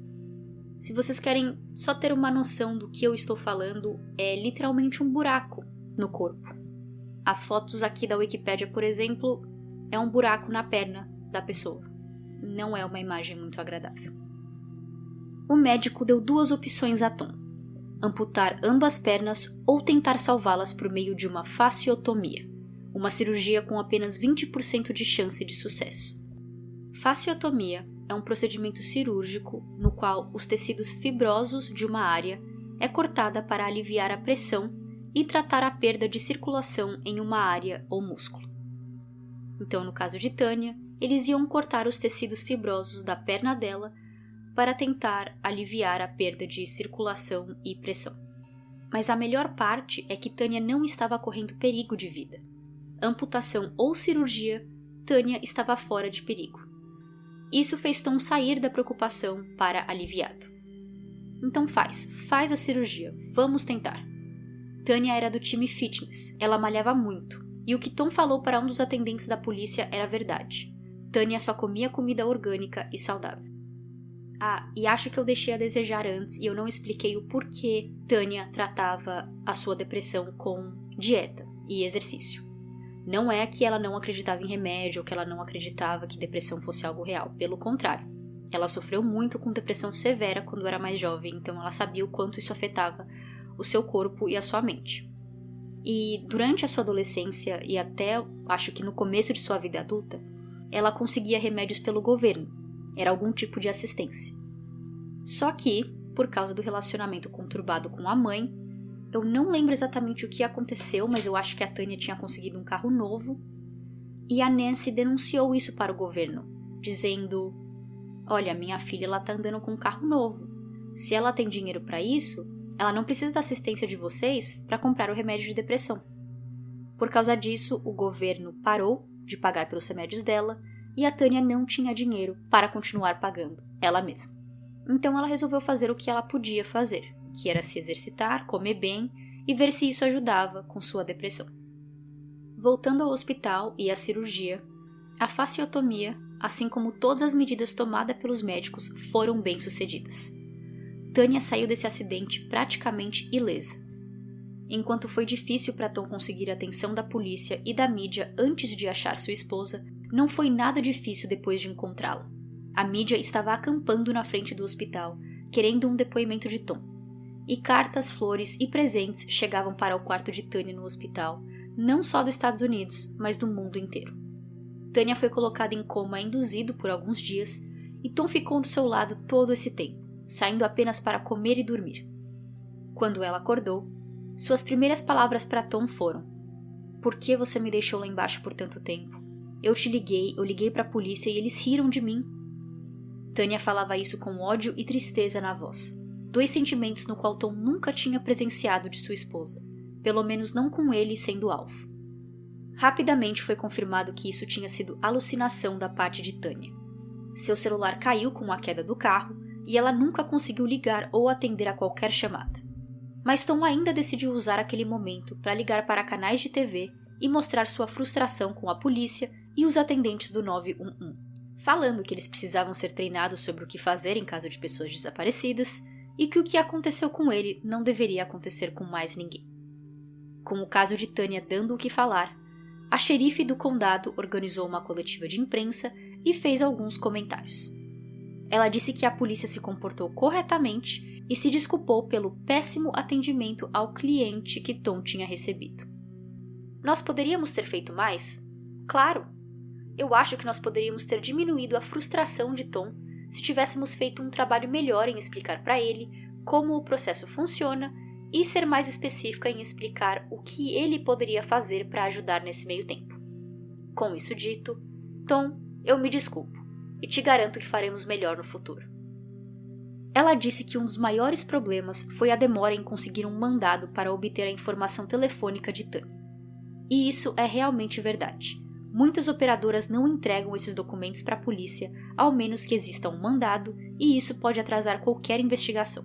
Se vocês querem só ter uma noção do que eu estou falando, é literalmente um buraco no corpo. As fotos aqui da Wikipédia, por exemplo, é um buraco na perna da pessoa. Não é uma imagem muito agradável. O médico deu 2 opções a Tom: amputar ambas pernas ou tentar salvá-las por meio de uma fasciotomia, uma cirurgia com apenas 20% de chance de sucesso. Fasciotomia é um procedimento cirúrgico no qual os tecidos fibrosos de uma área é cortada para aliviar a pressão e tratar a perda de circulação em uma área ou músculo. Então, no caso de Tânia, eles iam cortar os tecidos fibrosos da perna dela para tentar aliviar a perda de circulação e pressão. Mas a melhor parte é que Tânia não estava correndo perigo de vida. Amputação ou cirurgia, Tânia estava fora de perigo. Isso fez Tom sair da preocupação para aliviado. Então faz a cirurgia, vamos tentar. Tânia era do time fitness, ela malhava muito, e o que Tom falou para um dos atendentes da polícia era verdade. Tânia só comia comida orgânica e saudável. Ah, e acho que eu deixei a desejar antes e eu não expliquei o porquê Tânia tratava a sua depressão com dieta e exercício. Não é que ela não acreditava em remédio ou que ela não acreditava que depressão fosse algo real. Pelo contrário, ela sofreu muito com depressão severa quando era mais jovem, então ela sabia o quanto isso afetava o seu corpo e a sua mente. E durante a sua adolescência e até, acho que no começo de sua vida adulta, ela conseguia remédios pelo governo. Era algum tipo de assistência. Só que, por causa do relacionamento conturbado com a mãe, eu não lembro exatamente o que aconteceu, mas eu acho que a Tânia tinha conseguido um carro novo, e a Nancy denunciou isso para o governo, dizendo: olha, minha filha ela tá andando com um carro novo. Se ela tem dinheiro para isso, ela não precisa da assistência de vocês para comprar o remédio de depressão. Por causa disso, o governo parou de pagar pelos remédios dela, e a Tânia não tinha dinheiro para continuar pagando, ela mesma. Então ela resolveu fazer o que ela podia fazer, que era se exercitar, comer bem e ver se isso ajudava com sua depressão. Voltando ao hospital e à cirurgia, a fasciotomia, assim como todas as medidas tomadas pelos médicos, foram bem-sucedidas. Tânia saiu desse acidente praticamente ilesa. Enquanto foi difícil para Tom conseguir a atenção da polícia e da mídia antes de achar sua esposa, não foi nada difícil depois de encontrá-la. A mídia estava acampando na frente do hospital, querendo um depoimento de Tom. E cartas, flores e presentes chegavam para o quarto de Tânia no hospital, não só dos Estados Unidos, mas do mundo inteiro. Tânia foi colocada em coma induzido por alguns dias e Tom ficou do seu lado todo esse tempo, saindo apenas para comer e dormir. Quando ela acordou, suas primeiras palavras para Tom foram: "Por que você me deixou lá embaixo por tanto tempo? Eu liguei para a polícia e eles riram de mim." Tânia falava isso com ódio e tristeza na voz, 2 sentimentos no qual Tom nunca tinha presenciado de sua esposa, pelo menos não com ele sendo alvo. Rapidamente foi confirmado que isso tinha sido alucinação da parte de Tânia. Seu celular caiu com a queda do carro e ela nunca conseguiu ligar ou atender a qualquer chamada. Mas Tom ainda decidiu usar aquele momento para ligar para canais de TV e mostrar sua frustração com a polícia e os atendentes do 911, falando que eles precisavam ser treinados sobre o que fazer em caso de pessoas desaparecidas e que o que aconteceu com ele não deveria acontecer com mais ninguém. Com o caso de Tânia dando o que falar, a xerife do condado organizou uma coletiva de imprensa e fez alguns comentários. Ela disse que a polícia se comportou corretamente e se desculpou pelo péssimo atendimento ao cliente que Tom tinha recebido. Nós poderíamos ter feito mais? Claro! Eu acho que nós poderíamos ter diminuído a frustração de Tom se tivéssemos feito um trabalho melhor em explicar para ele como o processo funciona e ser mais específica em explicar o que ele poderia fazer para ajudar nesse meio tempo. Com isso dito, Tom, eu me desculpo e te garanto que faremos melhor no futuro. Ela disse que um dos maiores problemas foi a demora em conseguir um mandado para obter a informação telefônica de Tânia. E isso é realmente verdade. Muitas operadoras não entregam esses documentos para a polícia, ao menos que exista um mandado, e isso pode atrasar qualquer investigação.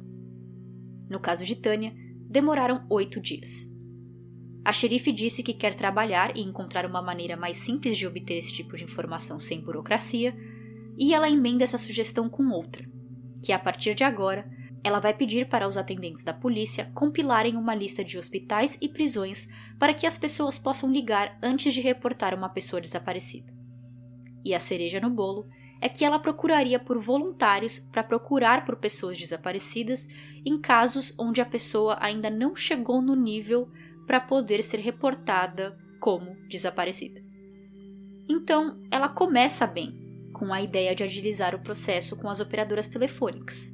No caso de Tânia, demoraram 8 dias. A xerife disse que quer trabalhar e encontrar uma maneira mais simples de obter esse tipo de informação sem burocracia, e ela emenda essa sugestão com outra, que a partir de agora, ela vai pedir para os atendentes da polícia compilarem uma lista de hospitais e prisões para que as pessoas possam ligar antes de reportar uma pessoa desaparecida. E a cereja no bolo é que ela procuraria por voluntários para procurar por pessoas desaparecidas em casos onde a pessoa ainda não chegou no nível para poder ser reportada como desaparecida. Então, ela começa bem, com a ideia de agilizar o processo com as operadoras telefônicas.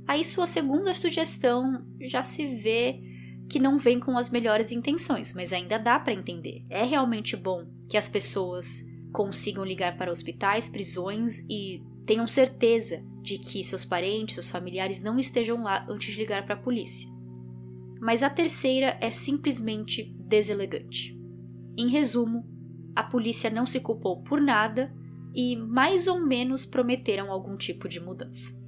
Aí sua segunda sugestão já se vê que não vem com as melhores intenções, mas ainda dá para entender. É realmente bom que as pessoas consigam ligar para hospitais, prisões e tenham certeza de que seus parentes, seus familiares não estejam lá antes de ligar para a polícia. Mas a terceira é simplesmente deselegante. Em resumo, a polícia não se culpou por nada e mais ou menos prometeram algum tipo de mudança.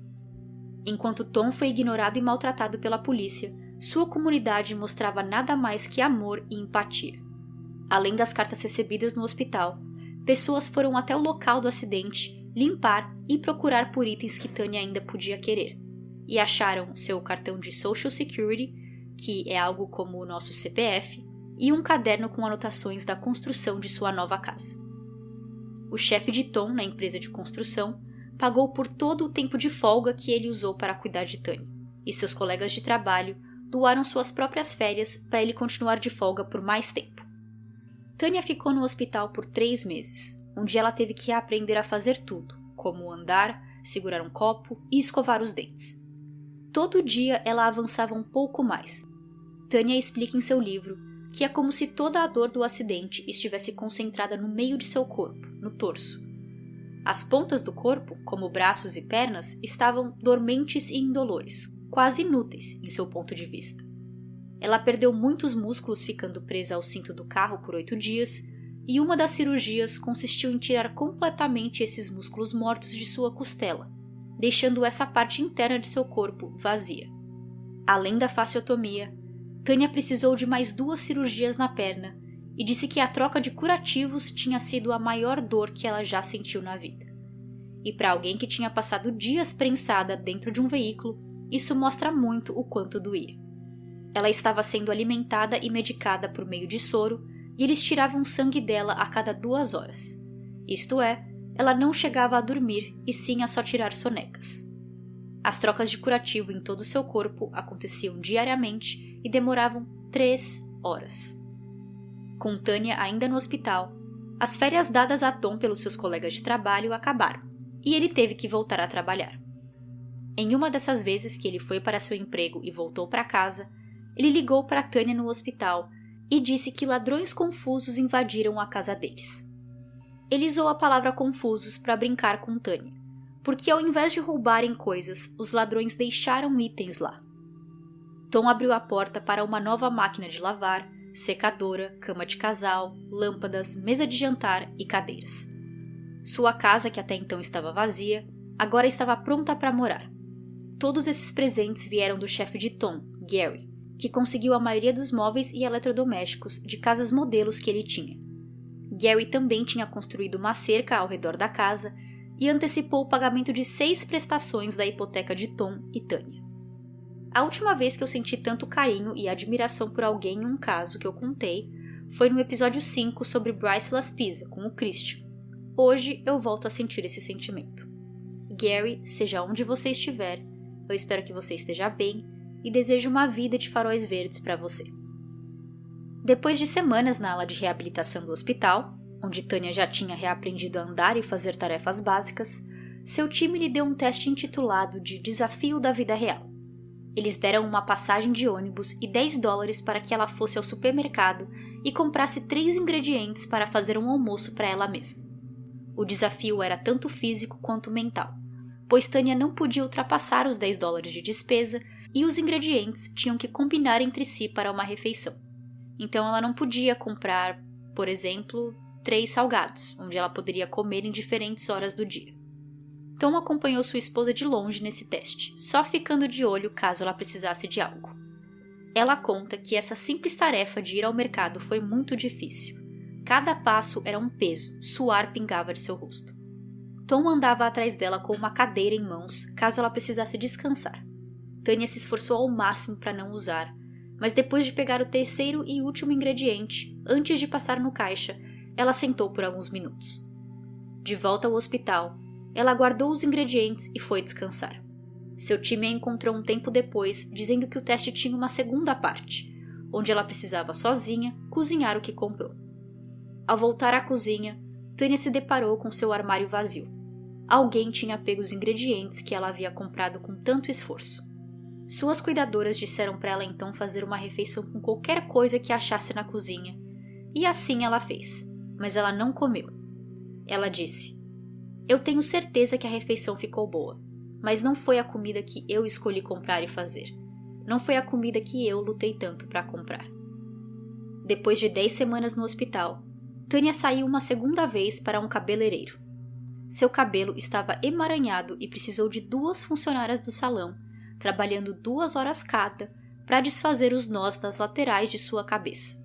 Enquanto Tom foi ignorado e maltratado pela polícia, sua comunidade mostrava nada mais que amor e empatia. Além das cartas recebidas no hospital, pessoas foram até o local do acidente limpar e procurar por itens que Tânia ainda podia querer, e acharam seu cartão de Social Security, que é algo como o nosso CPF, e um caderno com anotações da construção de sua nova casa. O chefe de Tom na empresa de construção pagou por todo o tempo de folga que ele usou para cuidar de Tânia, e seus colegas de trabalho doaram suas próprias férias para ele continuar de folga por mais tempo. Tânia ficou no hospital por 3 meses, onde ela teve que aprender a fazer tudo, como andar, segurar um copo e escovar os dentes. Todo dia ela avançava um pouco mais. Tânia explica em seu livro que é como se toda a dor do acidente estivesse concentrada no meio de seu corpo, no torso. As pontas do corpo, como braços e pernas, estavam dormentes e indolores, quase inúteis em seu ponto de vista. Ela perdeu muitos músculos ficando presa ao cinto do carro por 8 dias, e uma das cirurgias consistiu em tirar completamente esses músculos mortos de sua costela, deixando essa parte interna de seu corpo vazia. Além da fasciotomia, Tânia precisou de mais 2 cirurgias na perna e disse que a troca de curativos tinha sido a maior dor que ela já sentiu na vida. E para alguém que tinha passado dias prensada dentro de um veículo, isso mostra muito o quanto doía. Ela estava sendo alimentada e medicada por meio de soro e eles tiravam sangue dela a cada 2 horas. Isto é, ela não chegava a dormir e sim a só tirar sonecas. As trocas de curativo em todo o seu corpo aconteciam diariamente e demoravam 3 horas. Com Tânia ainda no hospital, as férias dadas a Tom pelos seus colegas de trabalho acabaram e ele teve que voltar a trabalhar. Em uma dessas vezes que ele foi para seu emprego e voltou para casa, ele ligou para Tânia no hospital e disse que ladrões confusos invadiram a casa deles. Ele usou a palavra confusos para brincar com Tânia, porque ao invés de roubarem coisas, os ladrões deixaram itens lá. Tom abriu a porta para uma nova máquina de lavar, secadora, cama de casal, lâmpadas, mesa de jantar e cadeiras. Sua casa, que até então estava vazia, agora estava pronta para morar. Todos esses presentes vieram do chefe de Tom, Gary, que conseguiu a maioria dos móveis e eletrodomésticos de casas modelos que ele tinha. Gary também tinha construído uma cerca ao redor da casa e antecipou o pagamento de 6 prestações da hipoteca de Tom e Tânia. A última vez que eu senti tanto carinho e admiração por alguém em um caso que eu contei foi no episódio 5 sobre Bryce Laspisa, com o Christian. Hoje eu volto a sentir esse sentimento. Gary, seja onde você estiver, eu espero que você esteja bem e desejo uma vida de faróis verdes para você. Depois de semanas na ala de reabilitação do hospital, onde Tânia já tinha reaprendido a andar e fazer tarefas básicas, seu time lhe deu um teste intitulado de Desafio da Vida Real. Eles deram uma passagem de ônibus e $10 para que ela fosse ao supermercado e comprasse 3 ingredientes para fazer um almoço para ela mesma. O desafio era tanto físico quanto mental, pois Tânia não podia ultrapassar os $10 de despesa e os ingredientes tinham que combinar entre si para uma refeição. Então ela não podia comprar, por exemplo, 3 salgados, onde ela poderia comer em diferentes horas do dia. Tom acompanhou sua esposa de longe nesse teste, só ficando de olho caso ela precisasse de algo. Ela conta que essa simples tarefa de ir ao mercado foi muito difícil. Cada passo era um peso, suor pingava de seu rosto. Tom andava atrás dela com uma cadeira em mãos, caso ela precisasse descansar. Tânia se esforçou ao máximo para não usar, mas depois de pegar o terceiro e último ingrediente, antes de passar no caixa, ela sentou por alguns minutos. De volta ao hospital, ela guardou os ingredientes e foi descansar. Seu time a encontrou um tempo depois, dizendo que o teste tinha uma segunda parte, onde ela precisava sozinha cozinhar o que comprou. Ao voltar à cozinha, Tânia se deparou com seu armário vazio. Alguém tinha pego os ingredientes que ela havia comprado com tanto esforço. Suas cuidadoras disseram para ela então fazer uma refeição com qualquer coisa que achasse na cozinha, e assim ela fez, mas ela não comeu. Ela disse: "Eu tenho certeza que a refeição ficou boa, mas não foi a comida que eu escolhi comprar e fazer. Não foi a comida que eu lutei tanto para comprar." Depois de 10 semanas no hospital, Tânia saiu uma segunda vez para um cabeleireiro. Seu cabelo estava emaranhado e precisou de 2 funcionárias do salão, trabalhando 2 horas cada para desfazer os nós nas laterais de sua cabeça.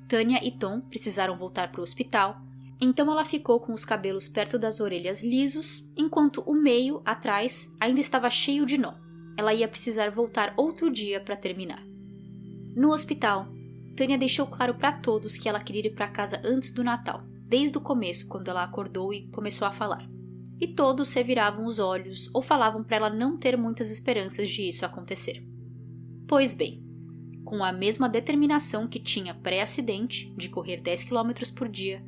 Tânia e Tom precisaram voltar para o hospital, então ela ficou com os cabelos perto das orelhas lisos, enquanto o meio, atrás, ainda estava cheio de nó. Ela ia precisar voltar outro dia para terminar. No hospital, Tânia deixou claro para todos que ela queria ir para casa antes do Natal, desde o começo, quando ela acordou e começou a falar. E todos se viravam os olhos ou falavam para ela não ter muitas esperanças de isso acontecer. Pois bem, com a mesma determinação que tinha pré-acidente, de correr 10 km por dia,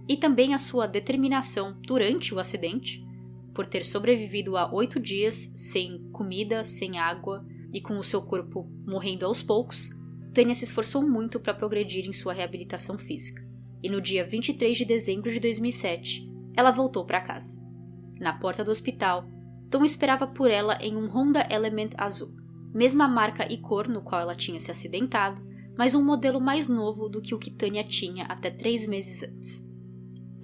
e também a sua determinação durante o acidente, por ter sobrevivido a 8 dias sem comida, sem água e com o seu corpo morrendo aos poucos, Tânia se esforçou muito para progredir em sua reabilitação física. E no dia 23 de dezembro de 2007, ela voltou para casa. Na porta do hospital, Tom esperava por ela em um Honda Element azul, mesma marca e cor no qual ela tinha se acidentado, mas um modelo mais novo do que o que Tânia tinha até 3 meses antes.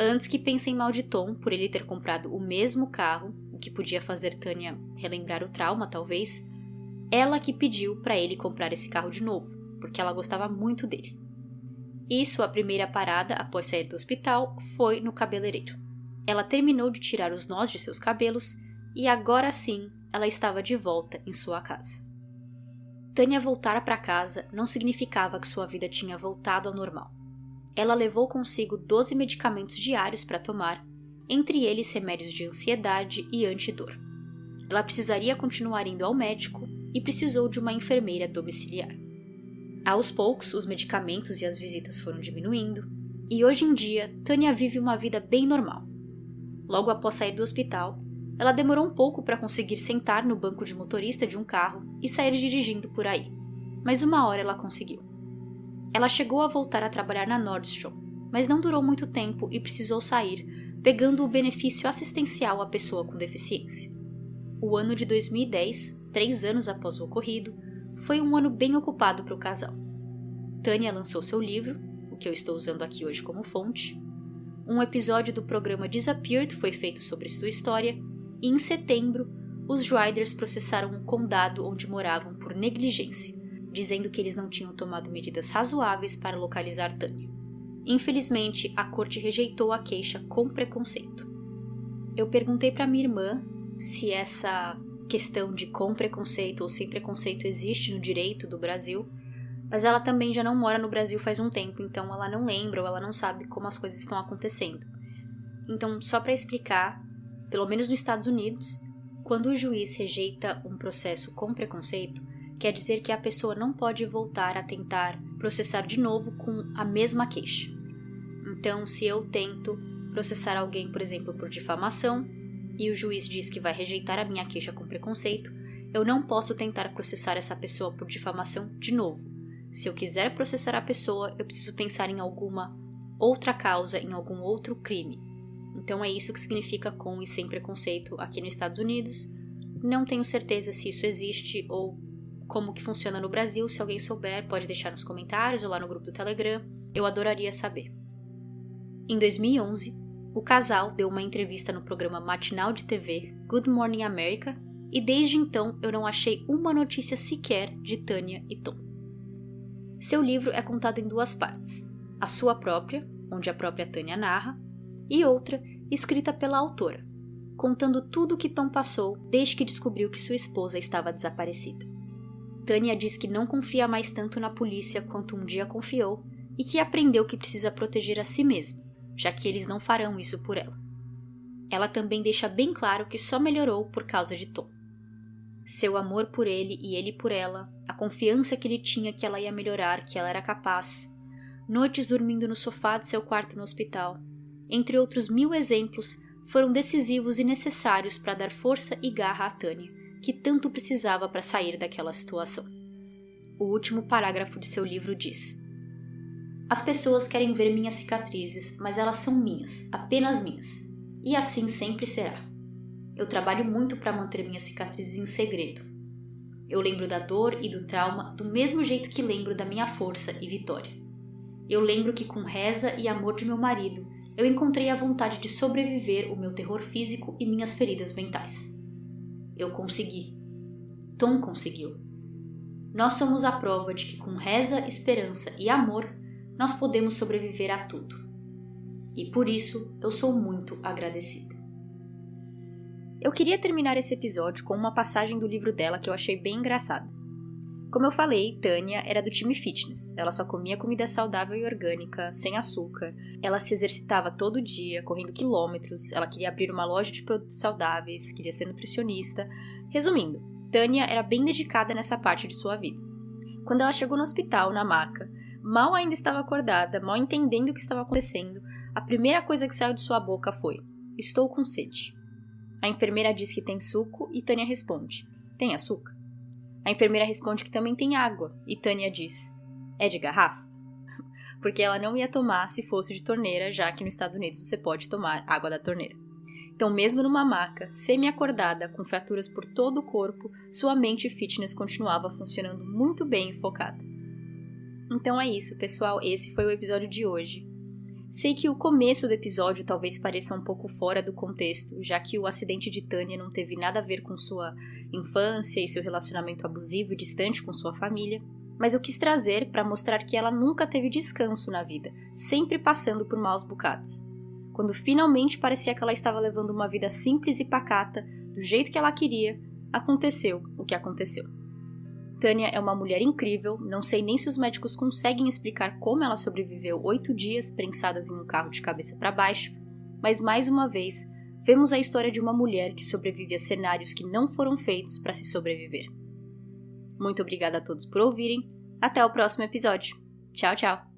Antes que pensem mal de Tom por ele ter comprado o mesmo carro, o que podia fazer Tânia relembrar o trauma talvez, ela que pediu para ele comprar esse carro de novo, porque ela gostava muito dele. E sua primeira parada após sair do hospital foi no cabeleireiro. Ela terminou de tirar os nós de seus cabelos e agora sim ela estava de volta em sua casa. Tânia voltar para casa não significava que sua vida tinha voltado ao normal. Ela levou consigo 12 medicamentos diários para tomar, entre eles remédios de ansiedade e antidor. Ela precisaria continuar indo ao médico e precisou de uma enfermeira domiciliar. Aos poucos, os medicamentos e as visitas foram diminuindo, e hoje em dia, Tânia vive uma vida bem normal. Logo após sair do hospital, ela demorou um pouco para conseguir sentar no banco de motorista de um carro e sair dirigindo por aí, mas uma hora ela conseguiu. Ela chegou a voltar a trabalhar na Nordstrom, mas não durou muito tempo e precisou sair, pegando o benefício assistencial à pessoa com deficiência. O ano de 2010, 3 anos após o ocorrido, foi um ano bem ocupado para o casal. Tânia lançou seu livro, o que eu estou usando aqui hoje como fonte. Um episódio do programa Disappeared foi feito sobre sua história, e em setembro, os Ryders processaram um condado onde moravam por negligência, dizendo que eles não tinham tomado medidas razoáveis para localizar Tânia. Infelizmente, a corte rejeitou a queixa com preconceito. Eu perguntei para minha irmã se essa questão de com preconceito ou sem preconceito existe no direito do Brasil, mas ela também já não mora no Brasil faz um tempo, então ela não lembra ou ela não sabe como as coisas estão acontecendo. Então, só para explicar, pelo menos nos Estados Unidos, quando o juiz rejeita um processo com preconceito, quer dizer que a pessoa não pode voltar a tentar processar de novo com a mesma queixa. Então, se eu tento processar alguém, por exemplo, por difamação, e o juiz diz que vai rejeitar a minha queixa com preconceito, eu não posso tentar processar essa pessoa por difamação de novo. Se eu quiser processar a pessoa, eu preciso pensar em alguma outra causa, em algum outro crime. Então é isso que significa com e sem preconceito aqui nos Estados Unidos. Não tenho certeza se isso existe ou como que funciona no Brasil. Se alguém souber, pode deixar nos comentários ou lá no grupo do Telegram. Eu adoraria saber. Em 2011, O casal deu uma entrevista no programa matinal de TV Good Morning America e desde então eu não achei uma notícia sequer de Tanya e Tom. Seu livro é contado em 2 partes, a sua própria, onde a própria Tanya narra, e outra escrita pela autora, contando tudo o que Tom passou desde que descobriu que sua esposa estava desaparecida. Tanya diz que não confia mais tanto na polícia quanto um dia confiou e que aprendeu que precisa proteger a si mesma, já que eles não farão isso por ela. Ela também deixa bem claro que só melhorou por causa de Tom. Seu amor por ele e ele por ela, a confiança que ele tinha que ela ia melhorar, que ela era capaz, noites dormindo no sofá de seu quarto no hospital, entre outros 1000 exemplos, foram decisivos e necessários para dar força e garra a Tanya, que tanto precisava para sair daquela situação. O último parágrafo de seu livro diz: "As pessoas querem ver minhas cicatrizes, mas elas são minhas, apenas minhas. E assim sempre será. Eu trabalho muito para manter minhas cicatrizes em segredo. Eu lembro da dor e do trauma do mesmo jeito que lembro da minha força e vitória. Eu lembro que com reza e amor de meu marido, eu encontrei a vontade de sobreviver o meu terror físico e minhas feridas mentais. Eu consegui. Tom conseguiu. Nós somos a prova de que com reza, esperança e amor, nós podemos sobreviver a tudo. E por isso eu sou muito agradecida." Eu queria terminar esse episódio com uma passagem do livro dela que eu achei bem engraçada. Como eu falei, Tanya era do time fitness. Ela só comia comida saudável e orgânica, sem açúcar. Ela se exercitava todo dia, correndo quilômetros. Ela queria abrir uma loja de produtos saudáveis, queria ser nutricionista. Resumindo, Tanya era bem dedicada nessa parte de sua vida. Quando ela chegou no hospital, na maca, mal ainda estava acordada, mal entendendo o que estava acontecendo, a primeira coisa que saiu de sua boca foi: "Estou com sede." A enfermeira diz que tem suco e Tanya responde: "Tem açúcar?" A enfermeira responde que também tem água e Tanya diz: "É de garrafa?" Porque ela não ia tomar se fosse de torneira, já que nos Estados Unidos você pode tomar água da torneira. Então, mesmo numa maca, semi-acordada, com fraturas por todo o corpo, sua mente fitness continuava funcionando muito bem e focada. Então é isso, pessoal, esse foi o episódio de hoje. Sei que o começo do episódio talvez pareça um pouco fora do contexto, já que o acidente de Tanya não teve nada a ver com sua infância e seu relacionamento abusivo e distante com sua família, mas eu quis trazer para mostrar que ela nunca teve descanso na vida, sempre passando por maus bocados. Quando finalmente parecia que ela estava levando uma vida simples e pacata, do jeito que ela queria, aconteceu o que aconteceu. Tanya é uma mulher incrível, não sei nem se os médicos conseguem explicar como ela sobreviveu 8 dias prensadas em um carro de cabeça para baixo, mas mais uma vez, vemos a história de uma mulher que sobrevive a cenários que não foram feitos para se sobreviver. Muito obrigada a todos por ouvirem, até o próximo episódio. Tchau, tchau!